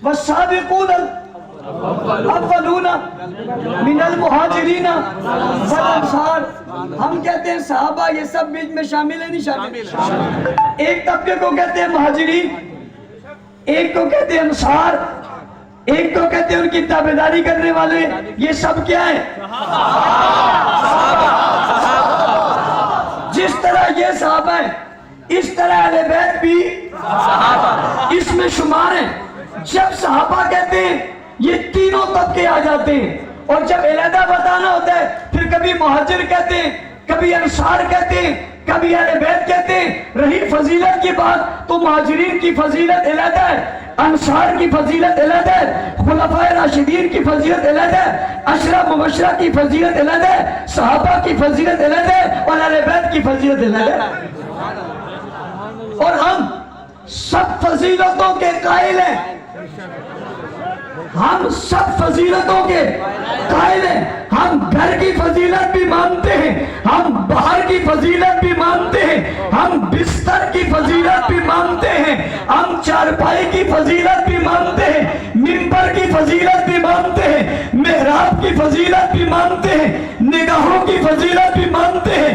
والسابقون الاولون من المہاجرین والانصار. ہم کہتے ہیں صحابہ، یہ سب بیچ میں شامل ہے نہیں شامل؟ ایک طبقے کو کہتے ہیں مہاجرین، ایک کو کہتے ہیں انصار، ایک کو کہتے ہیں ان کی تابعداری کرنے والے. یہ سب کیا ہیں؟ جس طرح یہ صحابہ ہیں اس طرح اہل بیت بھی اس میں شمار ہیں. جب صحابہ کہتے ہیں یہ تینوں طبقے آ جاتے ہیں، اور جب علیحدہ بتانا ہوتا ہے پھر کبھی مہاجر کہتے ہیں، کبھی انصار کہتے ہیں، کبھی اہل بیت کہتے ہیں. رہی فضیلت کی بات تو مہاجرین کی فضیلت علیحدہ ہے، انصار کی فضیلت علیحدہ ہے، خلفائے راشدین کی فضیلت علیحدہ ہے، عشرہ مبشرہ کی فضیلت علیحدہ ہے، صحابہ کی فضیلت علیحدہ ہے، اور اہل بیت کی فضیلت علیحدہ ہے. اور ہم سب فضیلتوں کے قائل ہیں، ہم سب فضیلتوں کے قائل ہیں. ہم گھر کی فضیلت بھی مانتے ہیں، ہم باہر کی فضیلت بھی مانتے ہیں، ہم بستر کی فضیلت بھی مانتے ہیں، ہم چارپائی کی فضیلت بھی مانتے ہیں، منبر کی فضیلت بھی مانتے ہیں، محراب کی فضیلت بھی مانتے ہیں، نگاہوں کی فضیلت بھی مانتے ہیں،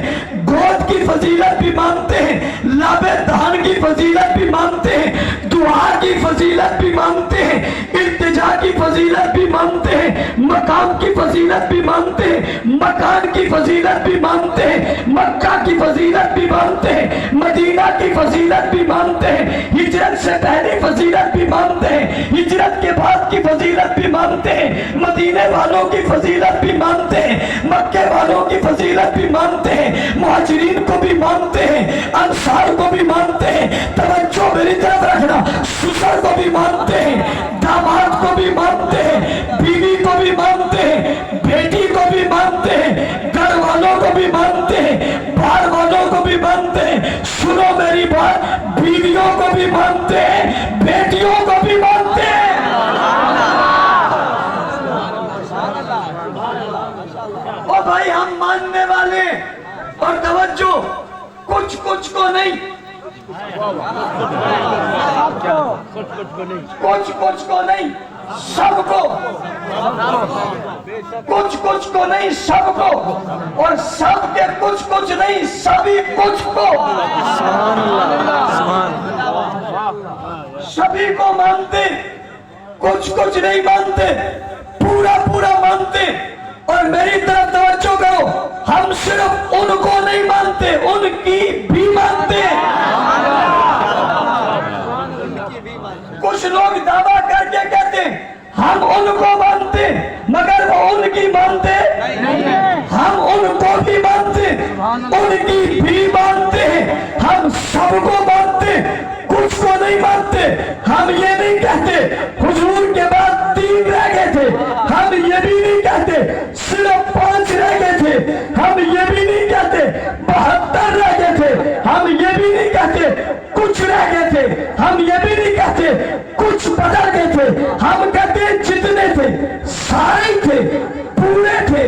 گود کی فضیلت بھی مانتے ہیں، لب دہن کی فضیلت بھی مانتے ہیں، دعا کی فضیلت بھی مانتے ہیں، التجا کی فضیلت بھی مانتے ہیں، مقام کی فضیلت بھی مانتے ہیں، مکان کی فضیلت بھی مانتے ہیں، مکہ کی فضیلت بھی مانتے ہیں، مدینہ کی فضیلت بھی مانتے ہیں، ہجرت سے پہلی فضیلت بھی مانتے ہیں، ہجرت کے بعد کی فضیلت بھی مانتے ہیں، مدینے والوں کی فضیلت بھی مانتے ہیں، مکے والوں کی فضیلت بھی مانتے ہیں، مہاجرین کو بھی مانتے ہیں، انصار کو بھی مانتے ہیں. توجہ میری طرف رکھنا، سسر کو بھی مانتے ہیں، داماد کو بھی مانتے ہیں، بیوی کو بھی مانتے ہیں، بیٹی کو بھی مانتے ہیں، گھر والوں کو بھی مانتے ہیں، باہر والوں کو بھی مانتے ہیں. سنو میری بات، بیویوں کو بھی مانتے ہیں، بیٹیوں کو بھی مانتے ہیں. او بھائی ہم ماننے والے، اور توجہ، کچھ کو نہیں، کچھ کو نہیں، سب کو، کچھ کو نہیں سب کو، اور سب کے کچھ نہیں سبھی کچھ کو، سبھی کو مانتے، کچھ نہیں مانتے، پورا مانتے. اور میری طرف توجہ کرو، ہم صرف ان کو نہیں مانتے، ان کی بھی مانتے. کچھ لوگ دعویٰ کر کے کہتے ہیں ہم ان کو مانتے مگر وہ ان کی مانتے نہیں. ہم ان کو بھی مانتے، ان کی بھی مانتے ہیں، ہم سب کو مانتے، کچھ کو نہیں مانتے. ہم یہ نہیں کہتے حضور کے بعد 3 رہ گئے تھے، ہم یہ بھی نہیں کہتے صرف 5 رہ گئے تھے، ہم یہ بھی نہیں کہتے 72 رہ گئے تھے، ہم یہ بھی نہیں کہتے کچھ رہ گئے تھے، ہم یہ بھی نہیں کہتے کچھ بدل گئے تھے. ہم کہتے ہیں جتنے تھے سارے تھے، پورے تھے،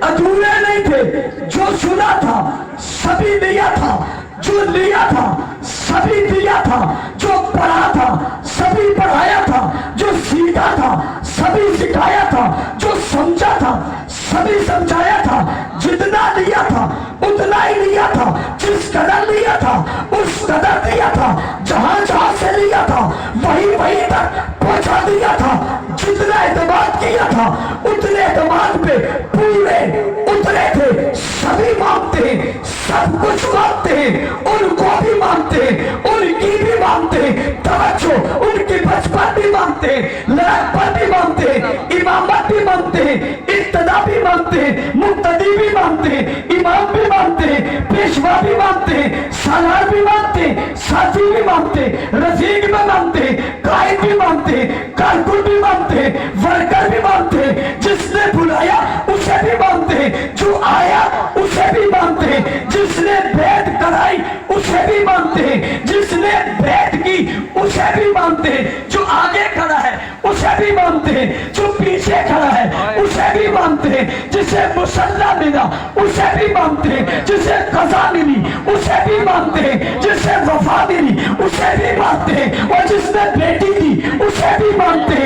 ادھورے نہیں تھے. جو سنا تھا سبھی لیا تھا، جو لیا تھا سبھی دیا تھا، جو پڑھا تھا سبھی پڑھایا تھا، جو سیکھا تھا سبھی سکھایا تھا، جو سمجھا تھا سبھی سمجھایا تھا. جتنا لیا تھا اتنا ہی لیا تھا، جس قدر لیا تھا اس قدر دیا تھا، جہاں سے لیا تھا وہی تک پہنچا دیا تھا. جتنا اعتماد کیا تھا اتنے اعتماد پہ پورے اترے تھے. سبھی مانتے ہیں، سب کچھ مانتے ہیں، ان کو بھی مانتے ہیں، ان کی بھی مانتے ہیں. توجہ، ان کی بچپن بھی مانتے ہیں، لڑکپن بھی مانتے ہیں، امامت بھی مانتے ہیں، اقتدا بھی مانتے ہیں، مقتدی بھی مانتے ہیں، امام بھی مانتے ہیں، پیشوا بھی مانتے ہیں، سالار بھی مانتے ہیں، ساتھی بھی مانتے ہیں، رفیق بھی مانتے ہیں، قائد بھی مانتے ہیں، کارکن بھی مانتے ہیں، ورکر بھی مانتے ہیں. جس نے بلایا اسے بھی مانتے ہیں، جو آیا اسے بھی مانتے ہیں، جس نے بیعت کرائی اسے بھی مانتے ہیں، جس نے بیعت کی اسے بھی مانتے ہیں، جو آگے کھڑا ہے اسے بھی مانتے ہیں، جو پیچھے کھڑا ہے اسے بھی مانتے ہیں، جسے مسلح ملا اسے بھی مانتے ہیں، جسے قضا ملی اسے بھی مانتے ہیں، جسے وفا ملی اسے بھی مانتے ہیں، اور جس نے بیٹی دی اسے بھی مانتے ہیں.